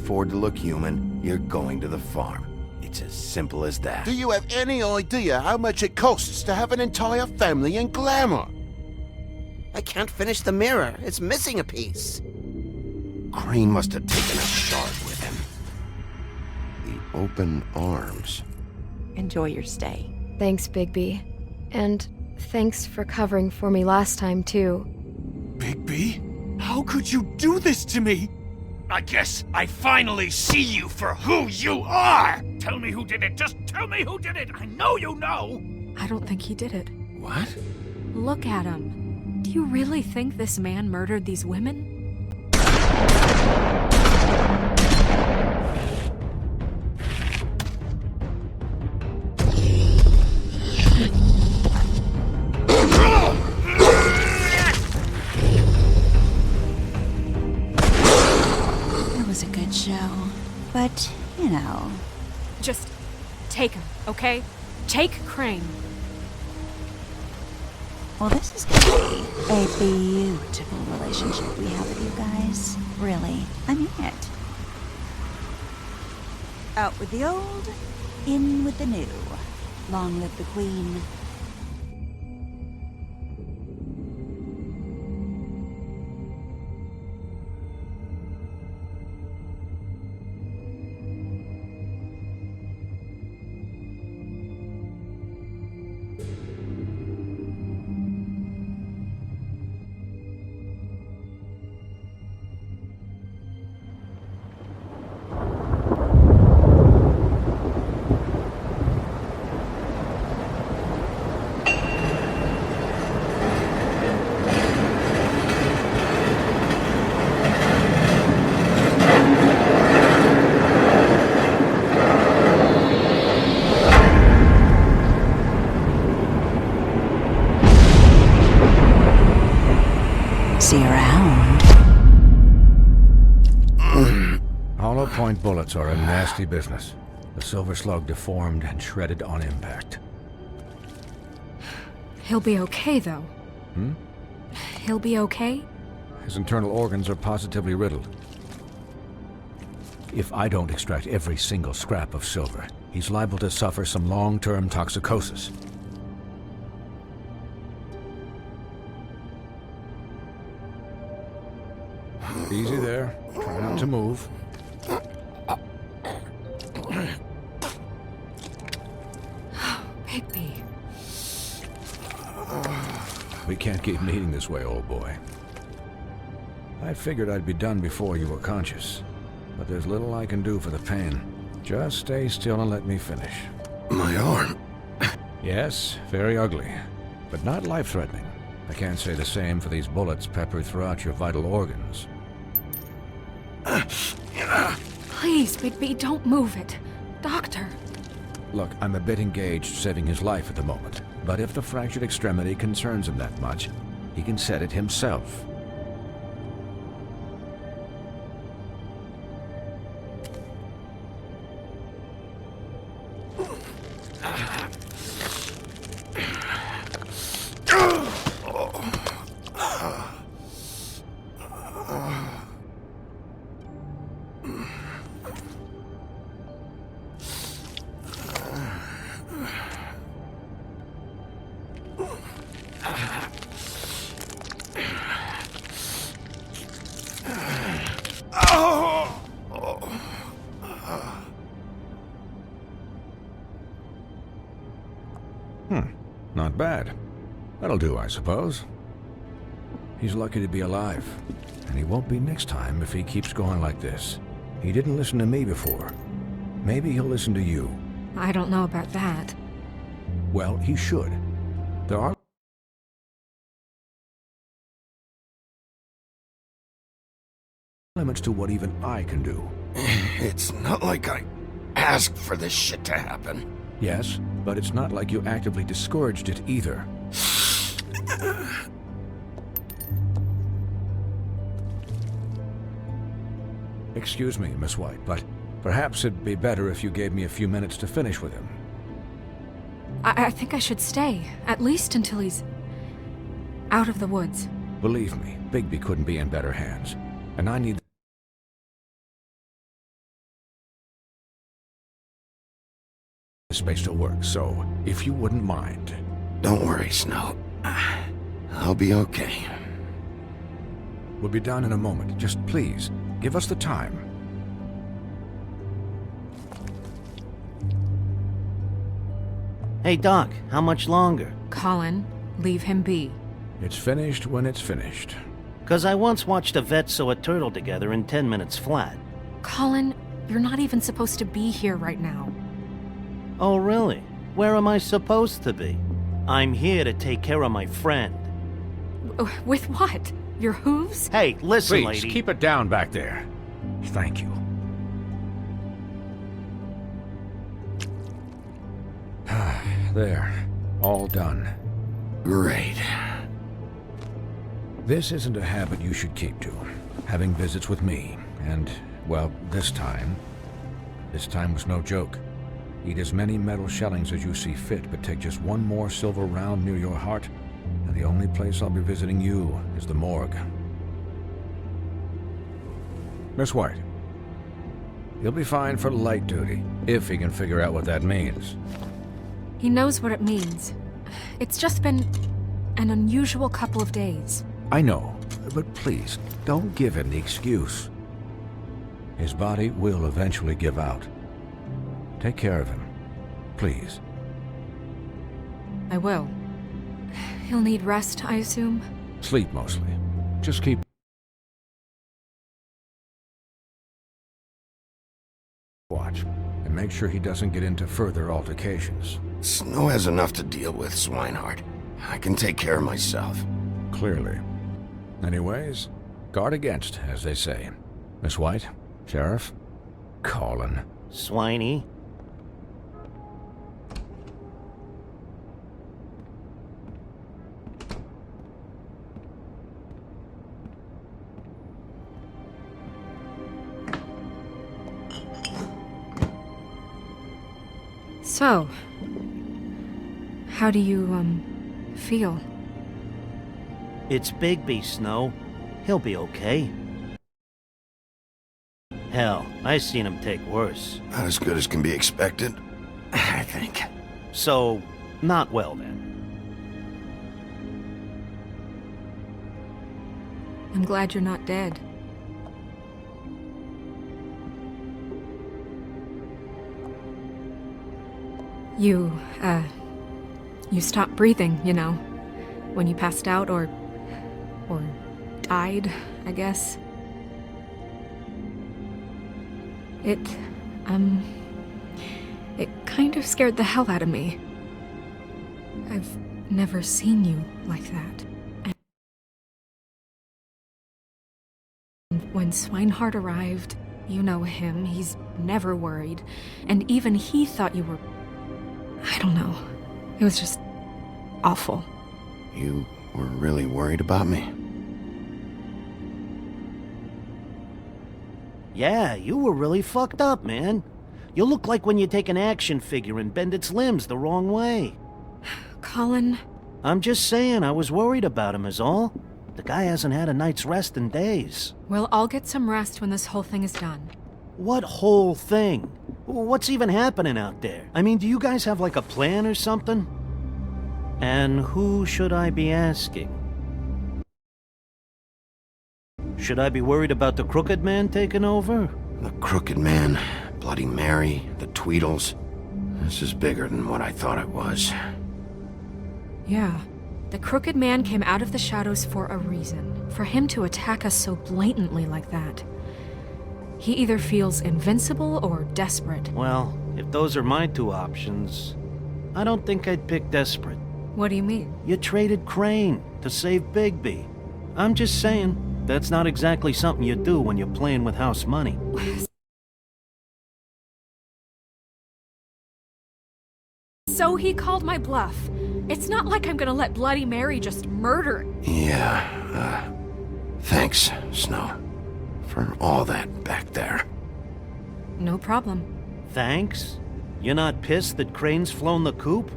afford to look human, you're going to the farm. It's as simple as that. Do you have any idea how much it costs to have an entire family in glamour? I can't finish the mirror. It's missing a piece. Crane must have taken a shard with him. The open arms. Enjoy your stay. Thanks, Bigby. And thanks for covering for me last time, too. Bigby? How could you do this to me? I guess I finally see you for who you are! Tell me who did it! Just tell me who did it! I know you know! I don't think he did it. What? Look at him. Do you really think this man murdered these women? Show. But, you know... Just take him, okay? Take Crane. Well, this is gonna be a beautiful relationship we have with you guys. Really. I mean it. Out with the old, in with the new. Long live the Queen. See you around. Hollow point bullets are a nasty business. The silver slug deformed and shredded on impact. He'll be okay, though. He'll be okay? His internal organs are positively riddled. If I don't extract every single scrap of silver, he's liable to suffer some long-term toxicosis. Easy there. Try not to move. Bigby. We can't keep meeting this way, old boy. I figured I'd be done before you were conscious, but there's little I can do for the pain. Just stay still and let me finish. My arm. Yes, very ugly, but not life-threatening. I can't say the same for these bullets peppered throughout your vital organs. Please, Bigby, don't move it. Doctor. Look, I'm a bit engaged saving his life at the moment, but if the fractured extremity concerns him that much, he can set it himself. Not bad. That'll do, I suppose. He's lucky to be alive, and he won't be next time if he keeps going like this. He didn't listen to me before. Maybe he'll listen to you. I don't know about that. Well, he should. There are limits to what even I can do. It's not like I asked for this shit to happen. Yes, but it's not like you actively discouraged it either. Excuse me, Miss White, but perhaps it'd be better if you gave me a few minutes to finish with him. I think I should stay, at least until he's out of the woods. Believe me, Bigby couldn't be in better hands, and I need space to work, so if you wouldn't mind. Don't worry, Snow. I'll be okay. We'll be down in a moment. Just please, give us the time. Hey, Doc, how much longer? Colin, leave him be. It's finished when it's finished. 'Cause I once watched a vet sew a turtle together in 10 minutes flat. Colin, you're not even supposed to be here right now. Oh, really? Where am I supposed to be? I'm here to take care of my friend. With what? Your hooves? Hey, listen, Please, lady. keep it down back there. Thank you. There. All done. Great. This isn't a habit you should keep to. Having visits with me. And, well, this time was no joke. Eat as many metal shellings as you see fit, but take just one more silver round near your heart, and the only place I'll be visiting you is the morgue. Miss White, he'll be fine for light duty, if he can figure out what that means. He knows what it means. It's just been an unusual couple of days. I know, but please, don't give him the excuse. His body will eventually give out. Take care of him, please. I will. He'll need rest, I assume? Sleep mostly. Just keep watch, and make sure he doesn't get into further altercations. Snow has enough to deal with, Swinehart. I can take care of myself. Clearly. Anyways, guard against, as they say. Miss White, Sheriff, Colin. Swiney. So, how do you, feel? It's Bigby, Snow. He'll be okay. Hell, I seen him take worse. Not as good as can be expected, I think. So, not well then. I'm glad you're not dead. You stopped breathing, you know, when you passed out or died, I guess. It kind of scared the hell out of me. I've never seen you like that. And when Swinehart arrived, you know him, he's never worried, and even he thought you were... I don't know. It was just awful. You were really worried about me? Yeah, you were really fucked up, man. You look like when you take an action figure and bend its limbs the wrong way. Colin... I'm just saying, I was worried about him is all. The guy hasn't had a night's rest in days. We'll all get some rest when this whole thing is done. What whole thing? What's even happening out there? I mean, do you guys have like a plan or something? And who should I be asking? Should I be worried about the Crooked Man taking over? The Crooked Man, Bloody Mary, the Tweedles. This is bigger than what I thought it was. Yeah. The Crooked Man came out of the shadows for a reason. For him to attack us so blatantly like that. He either feels invincible or desperate. Well, if those are my two options, I don't think I'd pick desperate. What do you mean? You traded Crane to save Bigby. I'm just saying, that's not exactly something you do when you're playing with house money. So he called my bluff. It's not like I'm gonna let Bloody Mary just murder... Yeah, thanks, Snow. For all that back there. No problem. Thanks? You're not pissed that Crane's flown the coop?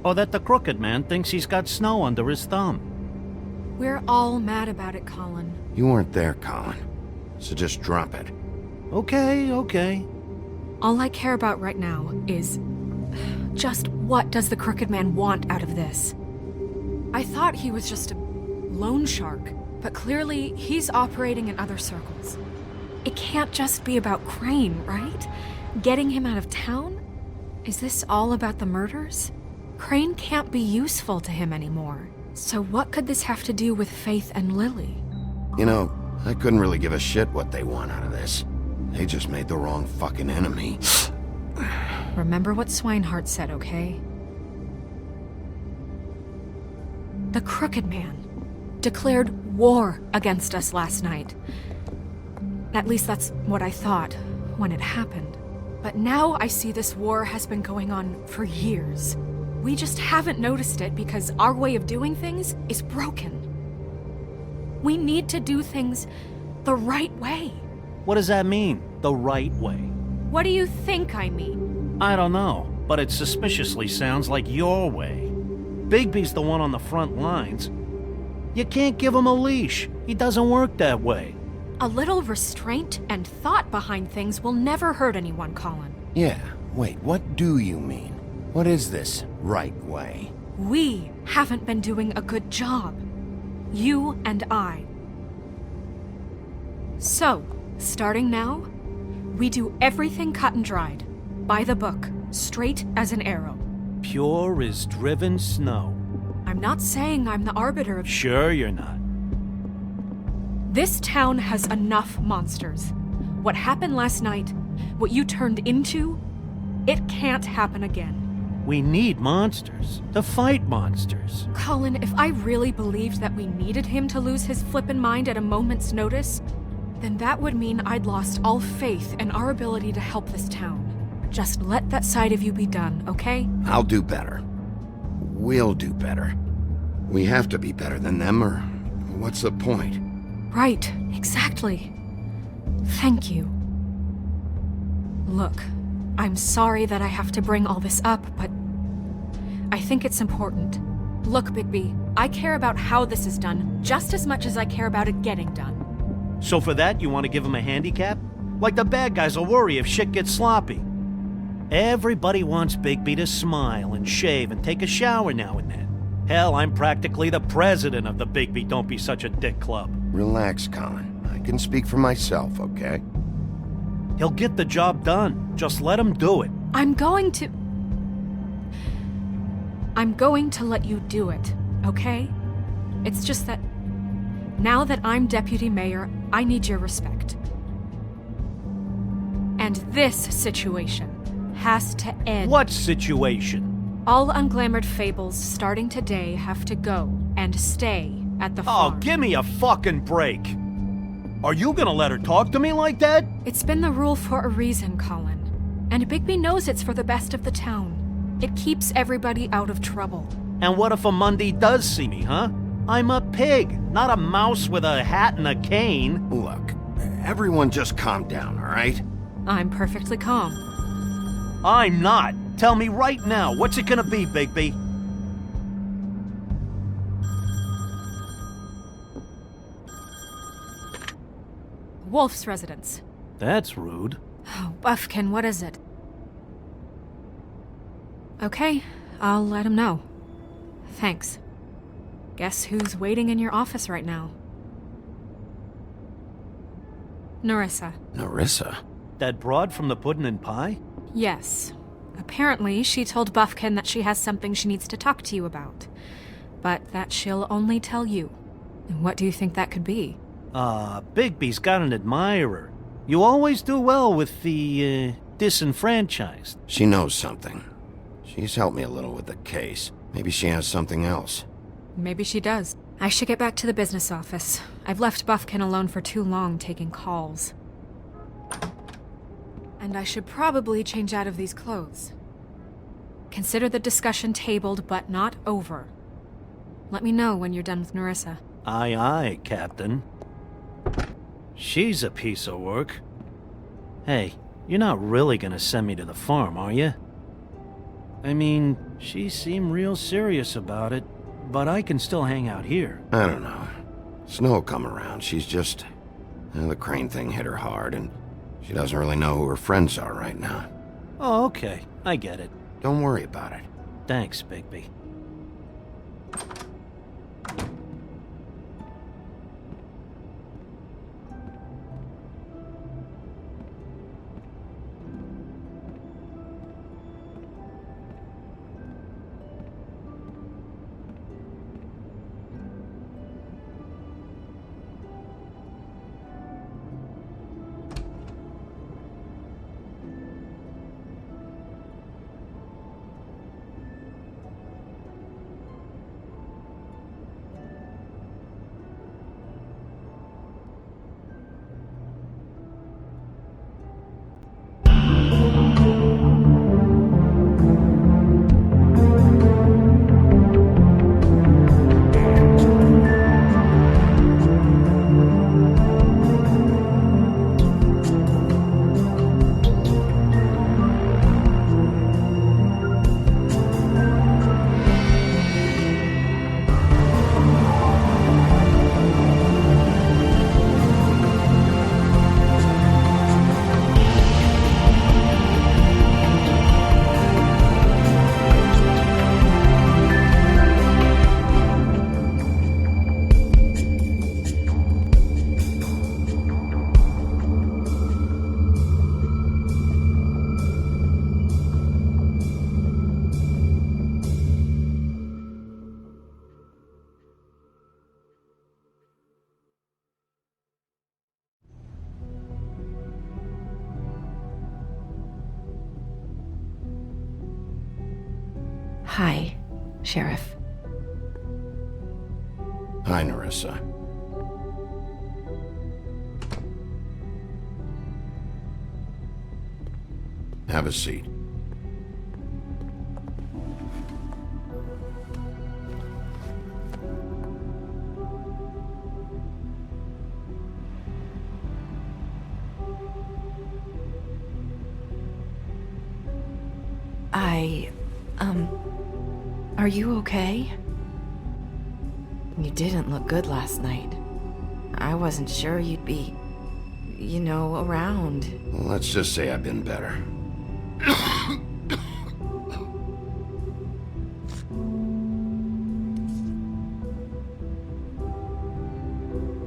Or that the Crooked Man thinks he's got Snow under his thumb? We're all mad about it, Colin. You weren't there, Colin. So just drop it. Okay. All I care about right now is Just what does the Crooked Man want out of this? I thought he was just a loan shark, but clearly he's operating in other circles. It can't just be about Crane, right? Getting him out of town? Is this all about the murders? Crane can't be useful to him anymore. So what could this have to do with Faith and Lily? You know, I couldn't really give a shit what they want out of this. They just made the wrong fucking enemy. Remember what Swinehart said, okay? The Crooked Man declared war against us last night. At least that's what I thought when it happened. But now I see this war has been going on for years. We just haven't noticed it because our way of doing things is broken. We need to do things the right way. What does that mean, the right way? What do you think I mean? I don't know, but it suspiciously sounds like your way. Bigby's the one on the front lines. You can't give him a leash. He doesn't work that way. A little restraint and thought behind things will never hurt anyone, Colin. Yeah, wait, what do you mean? What is this right way? We haven't been doing a good job. You and I. So, starting now, we do everything cut and dried. By the book, straight as an arrow. Pure as driven snow. I'm not saying I'm the arbiter of... Sure you're not. This town has enough monsters. What happened last night, what you turned into, it can't happen again. We need monsters. To fight monsters. Colin, if I really believed that we needed him to lose his flippin' mind at a moment's notice, then that would mean I'd lost all faith in our ability to help this town. Just let that side of you be done, okay? I'll do better. We'll do better. We have to be better than them, or what's the point? Right, exactly. Thank you. Look, I'm sorry that I have to bring all this up, but I think it's important. Look, Bigby, I care about how this is done just as much as I care about it getting done. So for that, you want to give him a handicap? Like the bad guys will worry if shit gets sloppy. Everybody wants Bigby to smile and shave and take a shower now and then. Hell, I'm practically the president of the Bigby Don't Be Such a Dick Club. Relax, Colin. I can speak for myself, okay? He'll get the job done. Just let him do it. I'm going to let you do it, okay? It's just that now that I'm deputy mayor, I need your respect. And this situation has to end. What situation? All unglamored fables starting today have to go and stay at the farm. Oh, give me a fucking break. Are you gonna let her talk to me like that? It's been the rule for a reason, Colin. And Bigby knows it's for the best of the town. It keeps everybody out of trouble. And what if a Monday does see me, huh? I'm a pig, not a mouse with a hat and a cane. Look, everyone just calm down, all right? I'm perfectly calm. I'm not. Tell me right now, what's it gonna be, Bigby? Wolf's residence. That's rude. Oh, Buffkin, what is it? Okay, I'll let him know. Thanks. Guess who's waiting in your office right now? Nerissa. Nerissa? That broad from the puddin' and pie? Yes. Apparently, she told Buffkin that she has something she needs to talk to you about. But that she'll only tell you. And what do you think that could be? Bigby's got an admirer. You always do well with the, disenfranchised. She knows something. She's helped me a little with the case. Maybe she has something else. Maybe she does. I should get back to the business office. I've left Buffkin alone for too long taking calls. And I should probably change out of these clothes. Consider the discussion tabled, but not over. Let me know when you're done with Nerissa. Aye, aye, Captain. She's a piece of work. Hey, you're not really gonna send me to the farm, are you? I mean, she seemed real serious about it, but I can still hang out here. I don't know. Snow will come around. She's just... the Crane thing hit her hard, and she doesn't really know who her friends are right now. Oh, okay. I get it. Don't worry about it. Thanks, Bigby. Hi, Sheriff. Hi, Nerissa. Have a seat. Are you okay? You didn't look good last night. I wasn't sure you'd be, around. Well, let's just say I've been better.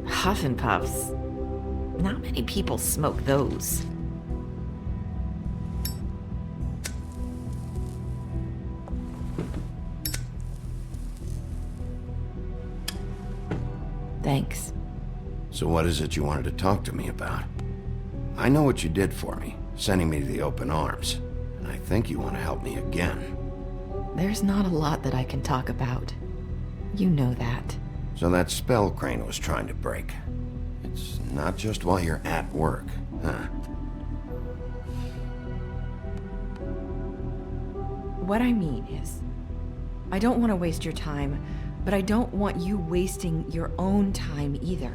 Huff and Puffs. Not many people smoke those. Thanks. So what is it you wanted to talk to me about? I know what you did for me, sending me to the open arms. And I think you want to help me again. There's not a lot that I can talk about. You know that. So that spell Crane was trying to break. It's not just while you're at work, huh? What I mean is, I don't want to waste your time, but I don't want you wasting your own time either.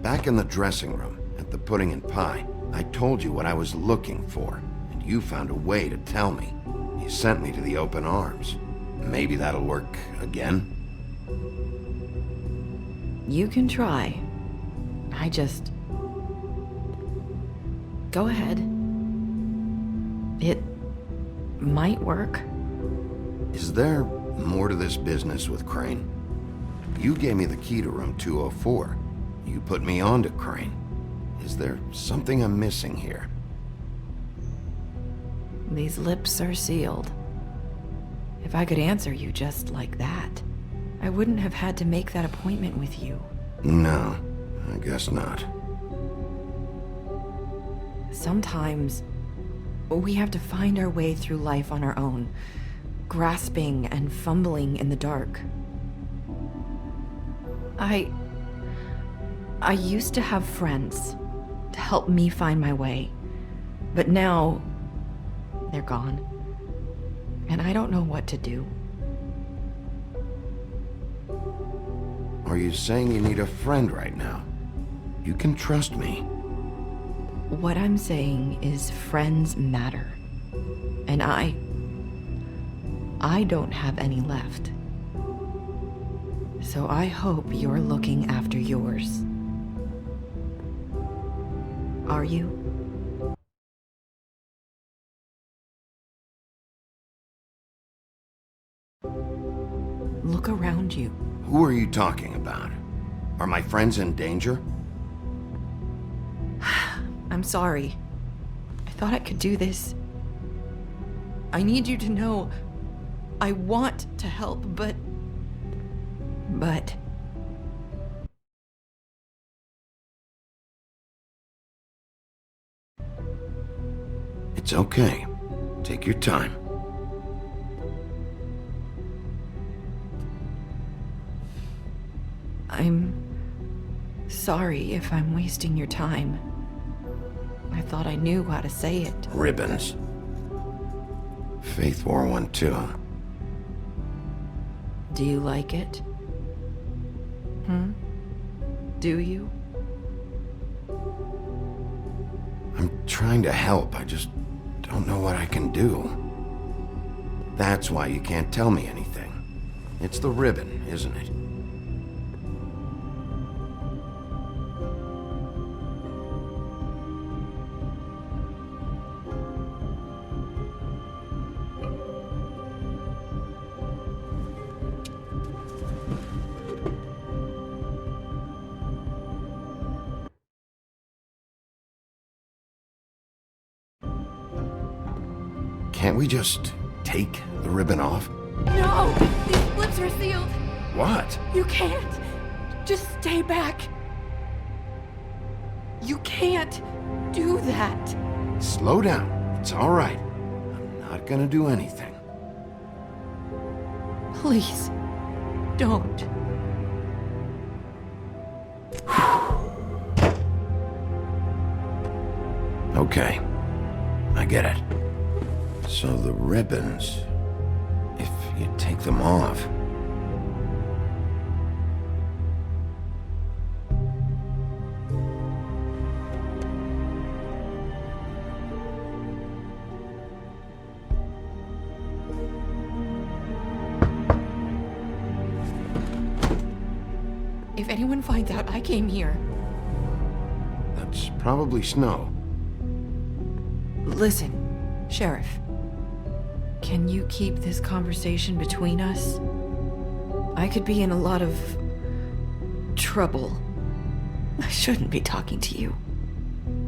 Back in the dressing room, at the pudding and pie, I told you what I was looking for, and you found a way to tell me. You sent me to the open arms. Maybe that'll work again? You can try. I just... Go ahead. It might work. Is there more to this business with Crane? You gave me the key to room 204. You put me on to Crane. Is there something I'm missing here? These lips are sealed. If I could answer you just like that, I wouldn't have had to make that appointment with you. No, I guess not. Sometimes, we have to find our way through life on our own, grasping and fumbling in the dark. I used to have friends to help me find my way, but now they're gone, and I don't know what to do. Are you saying you need a friend right now? You can trust me. What I'm saying is friends matter, and I don't have any left. So I hope you're looking after yours. Are you? Look around you. Who are you talking about? Are my friends in danger? I'm sorry. I thought I could do this. I need you to know I want to help, but... It's okay. Take your time. I'm sorry if I'm wasting your time. I thought I knew how to say it. Ribbons. Faith wore one too. Do you like it? Do you? I'm trying to help. I just don't know what I can do. That's why you can't tell me anything. It's the ribbon, isn't it? Can't we just take the ribbon off? No! These lips are sealed! What? You can't! Just stay back! You can't do that! Slow down. It's all right. I'm not gonna do anything. Please, don't. Okay. I get it. So the ribbons, if you take them off... If anyone finds out I came here... That's probably Snow. Listen, Sheriff. Can you keep this conversation between us? I could be in a lot of... trouble. I shouldn't be talking to you.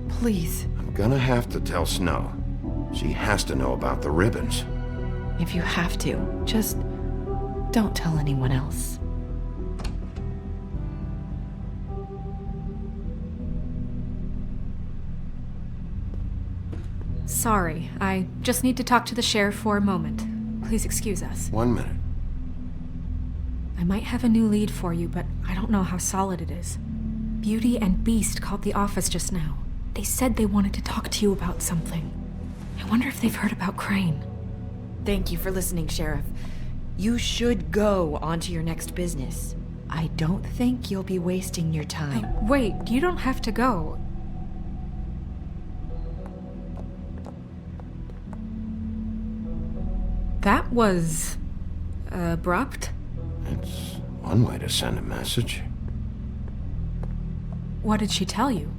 Please. I'm gonna have to tell Snow. She has to know about the ribbons. If you have to, just don't tell anyone else. Sorry, I just need to talk to the sheriff for a moment. Please excuse us. 1 minute. I might have a new lead for you, but I don't know how solid it is. Beauty and Beast called the office just now. They said they wanted to talk to you about something. I wonder if they've heard about Crane. Thank you for listening, Sheriff. You should go on to your next business. I don't think you'll be wasting your time. Wait, you don't have to go. That was... abrupt? It's one way to send a message. What did she tell you?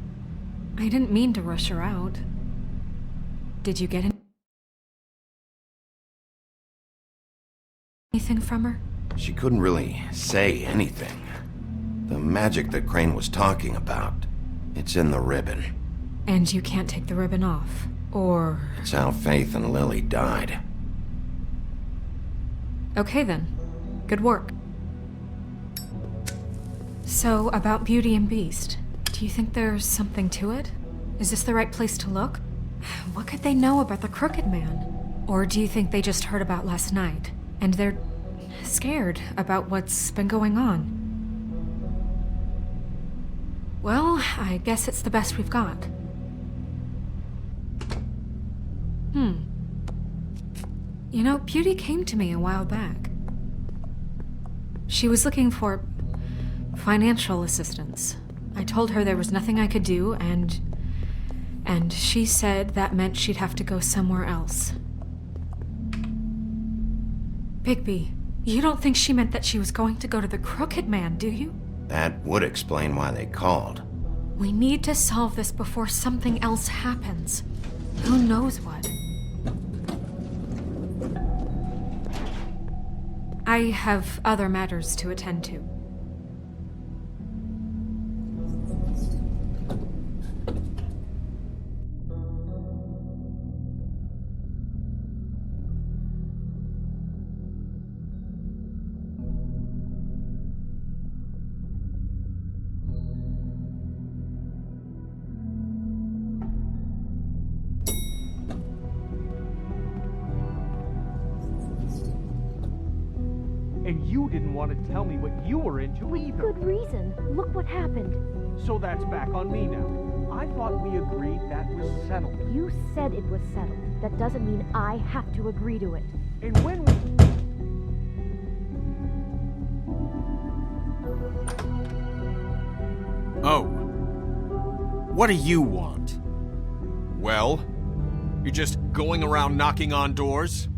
I didn't mean to rush her out. Did you get anything from her? She couldn't really say anything. The magic that Crane was talking about, it's in the ribbon. And you can't take the ribbon off, or... It's how Faith and Lily died. Okay then. Good work. So, about Beauty and Beast, do you think there's something to it? Is this the right place to look? What could they know about the Crooked Man? Or do you think they just heard about last night, and they're scared about what's been going on? Well, I guess it's the best we've got. You know, Beauty came to me a while back. She was looking for financial assistance. I told her there was nothing I could do, and she said that meant she'd have to go somewhere else. Bigby, you don't think she meant that she was going to go to the Crooked Man, do you? That would explain why they called. We need to solve this before something else happens. Who knows what? I have other matters to attend to. And you didn't want to tell me what you were into either. Good reason. Look what happened. So that's back on me now. I thought we agreed that was settled. You said it was settled. That doesn't mean I have to agree to it. And when we... Oh. What do you want? Well? You're just going around knocking on doors?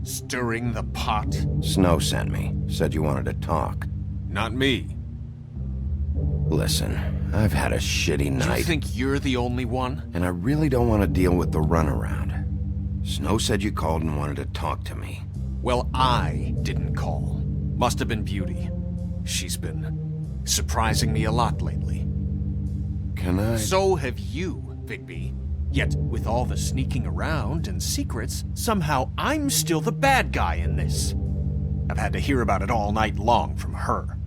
Stirring the pot? Snow sent me. Said you wanted to talk. Not me. Listen, I've had a shitty night. You think you're the only one? And I really don't want to deal with the runaround. Snow said you called and wanted to talk to me. Well, I didn't call. Must have been Beauty. She's been surprising me a lot lately. Can I... So have you, Bigby. Yet, with all the sneaking around and secrets, somehow I'm still the bad guy in this. I've had to hear about it all night long from her.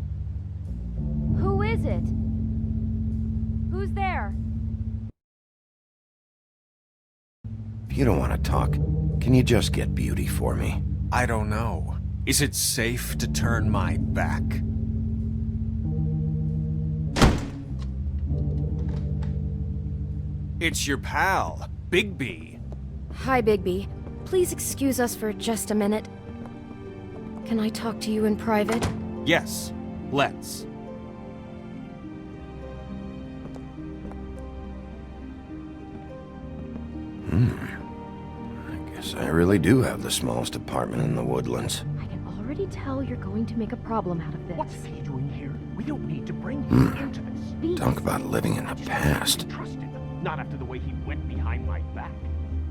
Who is it? Who's there? If you don't want to talk, can you just get Beauty for me? I don't know. Is it safe to turn my back? It's your pal, Bigby. Hi, Bigby. Please excuse us for just a minute. Can I talk to you in private? Yes, let's. I guess I really do have the smallest apartment in the Woodlands. I can already tell you're going to make a problem out of this. What's he doing here? We don't need to bring him into this. Beast. Talk about living in the past. Trust him. Not after the way he went behind my back.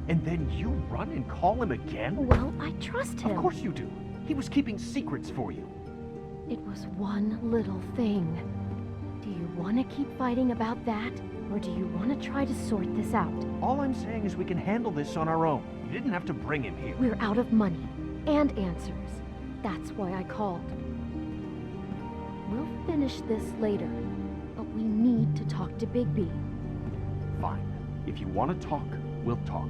And then you run and call him again? Well, I trust him. Of course you do. He was keeping secrets for you. It was one little thing. Do you want to keep fighting about that? Or do you want to try to sort this out? All I'm saying is we can handle this on our own. You didn't have to bring him here. We're out of money and answers. That's why I called. We'll finish this later, but we need to talk to Bigby. Fine. If you want to talk, we'll talk.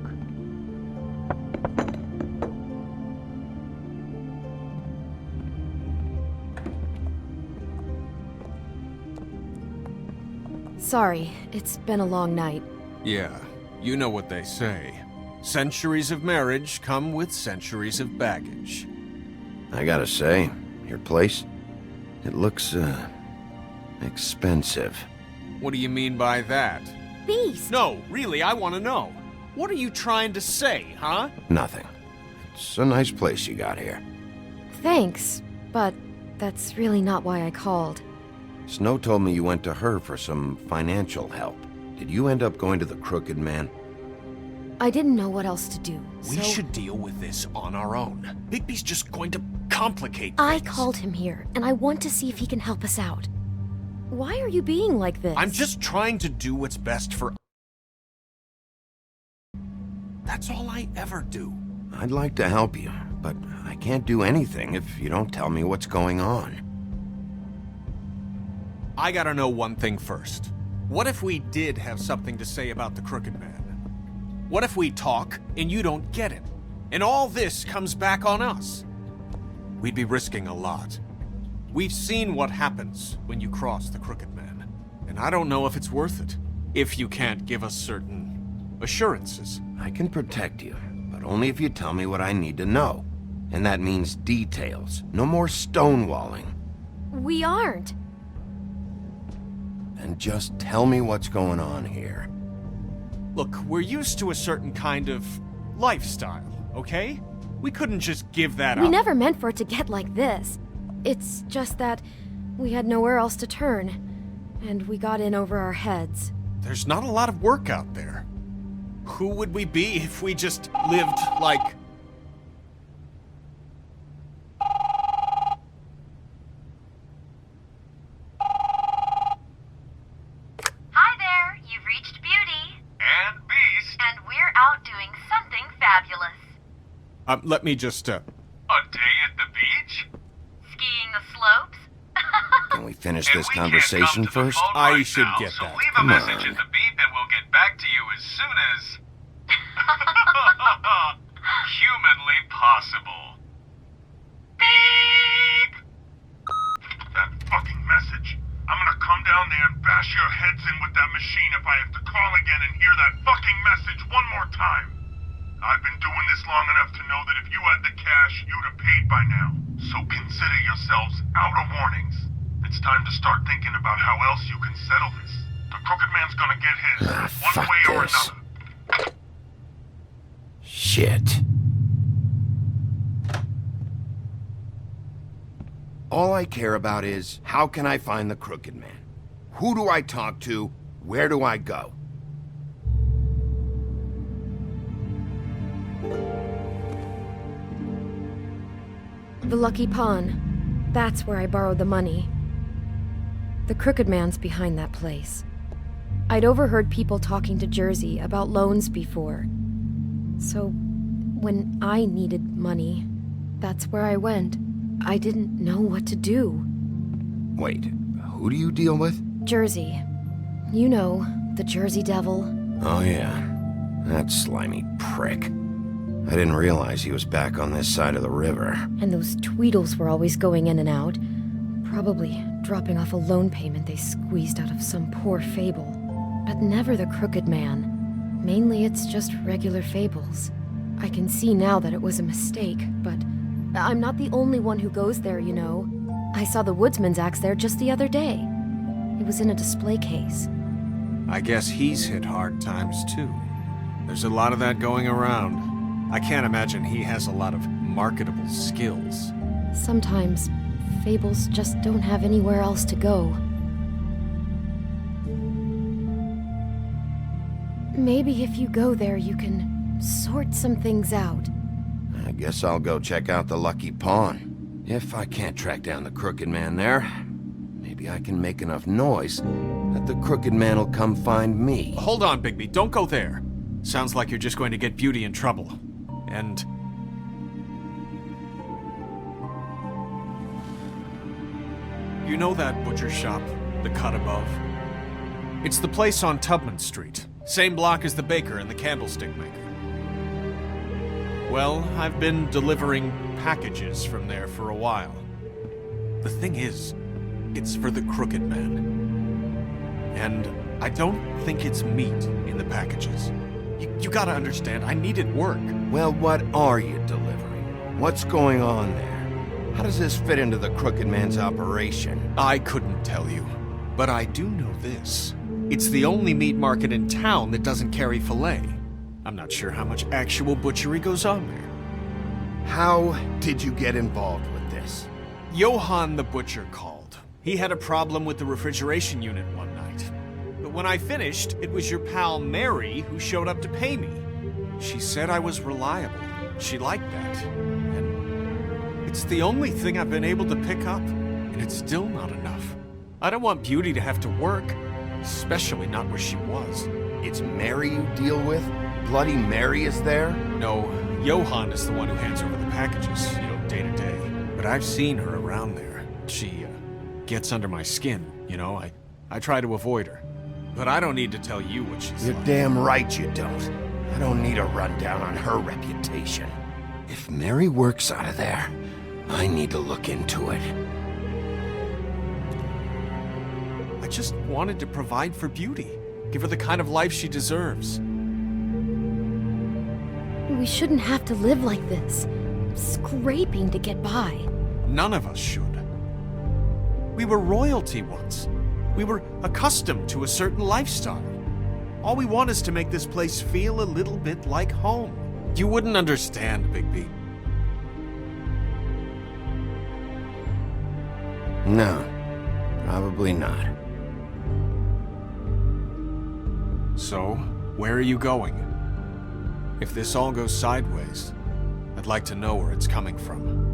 Sorry, it's been a long night. Yeah, you know what they say. Centuries of marriage come with centuries of baggage. I gotta say, your place, it looks, expensive. What do you mean by that? Beast! No, really, I want to know. What are you trying to say, huh? Nothing. It's a nice place you got here. Thanks, but that's really not why I called. Snow told me you went to her for some financial help. Did you end up going to the Crooked Man? I didn't know what else to do, We so should deal with this on our own. Bigby's just going to complicate I things. called him here, and I want to see if he can help us out. Why are you being like this? I'm just trying to do what's best for... That's all I ever do. I'd like to help you, but I can't do anything if you don't tell me what's going on. I gotta know one thing first. What if we did have something to say about the Crooked Man? What if we talk and you don't get it? And all this comes back on us? We'd be risking a lot. We've seen what happens when you cross the Crooked Man. And I don't know if it's worth it. If you can't give us certain assurances. I can protect you, but only if you tell me what I need to know. And that means details. No more stonewalling. We aren't. And just tell me what's going on here. Look, we're used to a certain kind of lifestyle, okay? We couldn't just give that up. We never meant for it to get like this. It's just that we had nowhere else to turn, and we got in over our heads. There's not a lot of work out there. Who would we be if we just lived like... we're out doing something fabulous. Let me just, A day at the beach? Skiing the slopes? Can we finish this conversation first? I should get so that. leave a message at the beep and we'll get back to you as soon as... humanly possible. Beep! That fucking message. I'm gonna come down there and bash your heads in with that machine if I have to call again and hear that fucking message one more time. I've been doing this long enough to know that if you had the cash, you'd have paid by now. So consider yourselves out of warnings. It's time to start thinking about how else you can settle this. The Crooked Man's gonna get his, one way or another. Shit. All I care about is, how can I find the Crooked Man? Who do I talk to? Where do I go? The Lucky Pawn. That's where I borrowed the money. The Crooked Man's behind that place. I'd overheard people talking to Jersey about loans before. So, when I needed money, that's where I went. I didn't know what to do. Wait, who do you deal with? Jersey. You know, the Jersey Devil. Oh yeah, that slimy prick. I didn't realize he was back on this side of the river. And those Tweedles were always going in and out. Probably dropping off a loan payment they squeezed out of some poor fable. But never the Crooked Man. Mainly it's just regular fables. I can see now that it was a mistake, but I'm not the only one who goes there, you know. I saw the woodsman's axe there just the other day. It was in a display case. I guess he's hit hard times too. There's a lot of that going around. I can't imagine he has a lot of marketable skills. Sometimes, fables just don't have anywhere else to go. Maybe if you go there, you can sort some things out. I guess I'll go check out the Lucky Pawn. If I can't track down the Crooked Man there, maybe I can make enough noise that the Crooked Man will come find me. Hold on, Bigby, don't go there. Sounds like you're just going to get Beauty in trouble. And... you know that butcher shop, the cut above? It's the place on Tubman Street. Same block as the baker and the candlestick maker. Well, I've been delivering packages from there for a while. The thing is, it's for the Crooked Man. And I don't think it's meat in the packages. You gotta understand, I needed work. Well, what are you delivering? What's going on there? How does this fit into the Crooked Man's operation? I couldn't tell you, but I do know this. It's the only meat market in town that doesn't carry filet. I'm not sure how much actual butchery goes on there. How did you get involved with this? Johann the butcher called. He had a problem with the refrigeration unit one night. But when I finished, it was your pal Mary who showed up to pay me. She said I was reliable. She liked that. And it's the only thing I've been able to pick up, and it's still not enough. I don't want Beauty to have to work, especially not where she was. It's Mary you deal with? Bloody Mary is there? No, Johann is the one who hands over the packages, day to day. But I've seen her around there. She, gets under my skin, I try to avoid her. But I don't need to tell you what she's You're like. damn right you don't. I don't need a rundown on her reputation. If Mary works out of there, I need to look into it. I just wanted to provide for Beauty. Give her the kind of life she deserves. We shouldn't have to live like this, scraping to get by. None of us should. We were royalty once. We were accustomed to a certain lifestyle. All we want is to make this place feel a little bit like home. You wouldn't understand, Bigby. No, probably not. So, where are you going? If this all goes sideways, I'd like to know where it's coming from.